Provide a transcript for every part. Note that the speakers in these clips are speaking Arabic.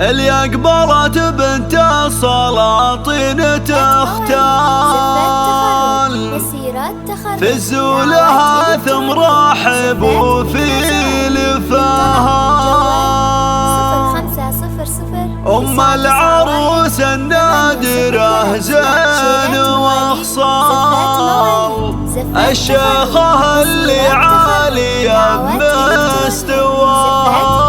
اللي أقبلت بنت السلاطين تختال في الزولها ثم رحب وفي لفاها أم العروس النادرة زين وخصال الشيخة اللي عالية بمستواها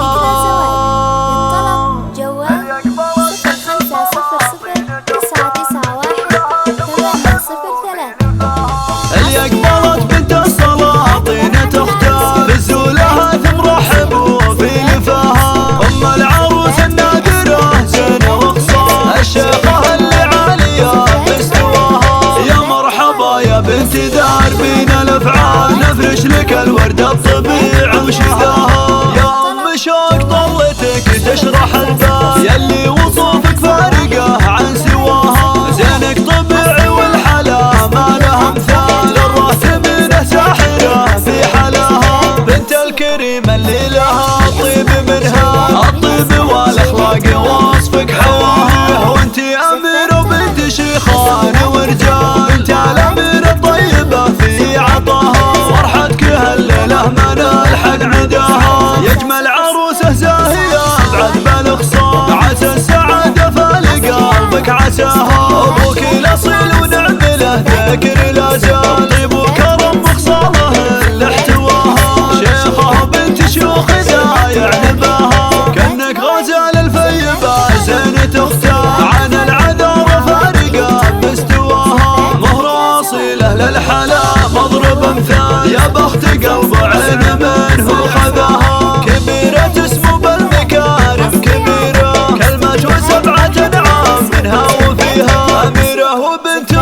اللي أقبلت بنت السلاطين تختال في الزولها ثم رحب وفي لفاها أم العروس النادرة زين وخصال الشيخة اللي عالية بمستواها يا مرحبا يا بنت دربين الأفعال نفرش لك الورد الطبيعي وشذاها يا أم شوق طلتك تشرح البال يلي وصوفك فارقة عن سواها زينك طبيعي والحلا ما لها مثال الراتب منه ساحرة في حلاها بنت الكريم اللي لها طيب منها الطيب والاخلاق وصفك حواها وانتي اميرة بنت شيخان ورجال بنت الاميرة الطيبة في عطاها فرحتك هالليلة ما نلحق عداها يجمل عروسه زاهية بعد بالاخصام عسى السعادة فالق قلبك عساها ابوك الاصيل ونعم له ذكر لا زال طيب وكرم وخصاله اللي احتواها شيخه بنت شيوخ دايع نباها كانك غزال الفيبة زين تختار عن العذار فارقة بمستواها مهر اصيله للحلا مضرب امثال يا بخت قلب عين منه خذاها كبيرة اسمه بالمكارم كبيرة كلمة وسبعة انعام منها وفيها اميرة وبنت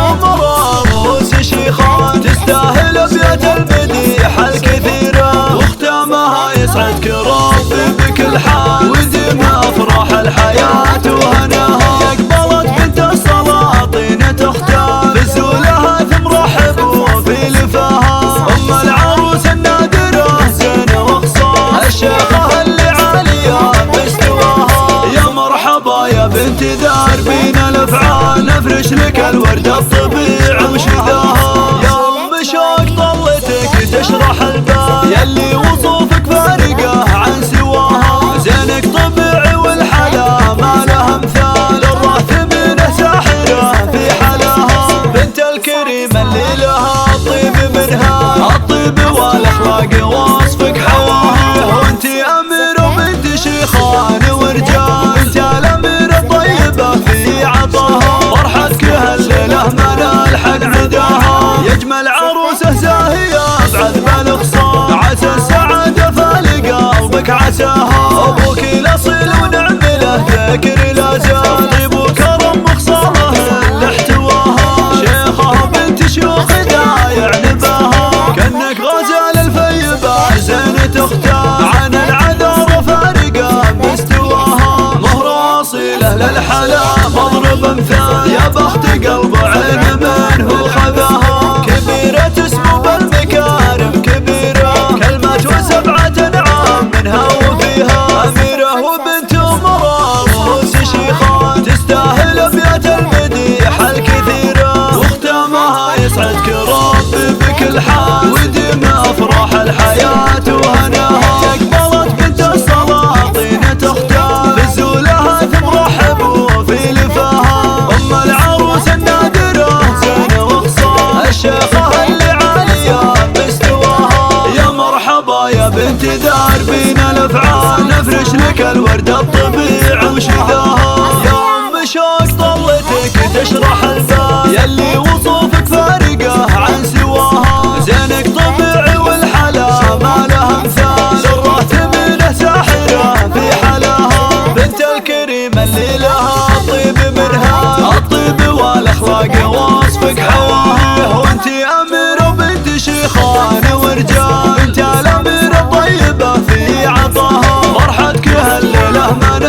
رؤوس شيخان تستاهل ابيات المديح الكثيرة واختامها يسعدك ربي بكل حال وديم افراح الحياة وهناها اقبلت بنت السلاطين تختار في زولها ثم رحب وفي لفاها ام العروس النادرة زين وخصال الشيخة اللي عالية بمستواها يا مرحبا يا بنت دربين الافعال نفرش لك الورد الطبيعي وشذاها يا ام شوق طلتك تشرح البال يلي وصوفك فارقة عن سواها زينك طبيعي والحلا ما لها مثال الراتب منه ساحرة في حلاها بنت الكريم اللي لها طيب منها الطيب والاخلاق وصفك حواها وانتي اميرة بنت شيخان ورجال بنت الاميرة الطيبة في عطاها فرحتك هالليلة ما نلحق عداها يجمل عروسه زاهية بعد بالاخصام عسى السعادة فالق قلبك عساها ابوك الاصيل ونعم له ذكر لا زال طيب وكرم وخصاله اللي احتواها شيخه بنت شيوخ دايع نباها كانك غزال الفيبة زين تختار عن العذار فارقة بمستواها مهر اصيله للحلا مضرب امثال يا بخت قلب عين منه خذاها كبيرة اسمه بالمكارم كبيرة كلمة وسبعة انعام منها وفيها اميرة وبنت رؤوس شيخان تستاهل ابيات المديح الكثيرة واختامها يسعدك ربي بكل حال وديم افراح الحياة وهناها اقبلت بنت السلاطين تختار في زولها ثم رحب وفي لفاها ام العروس النادرة زين وخصال الشيخة اللي عالية بمستواها يا مرحبا يا بنت دربين الافعال نفرش لك الورد الطبيعي وشذاها يا ام شوق طلتك تشرح البال يلي وصوفك فارقة عن سواها زينك طبيعي والحلا ما لها مثال الراتب منه ساحرة في حلاها بنت الكريم اللي لها طيب منها الطيب والاخلاق وصفك حواها وانتي اميرة بنت شيخان ورجال بنت الاميرة الطيبة في عطاها فرحتك هالليلة ما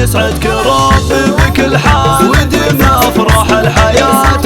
يسعدك ربي بكل حال وديم افراح الحياة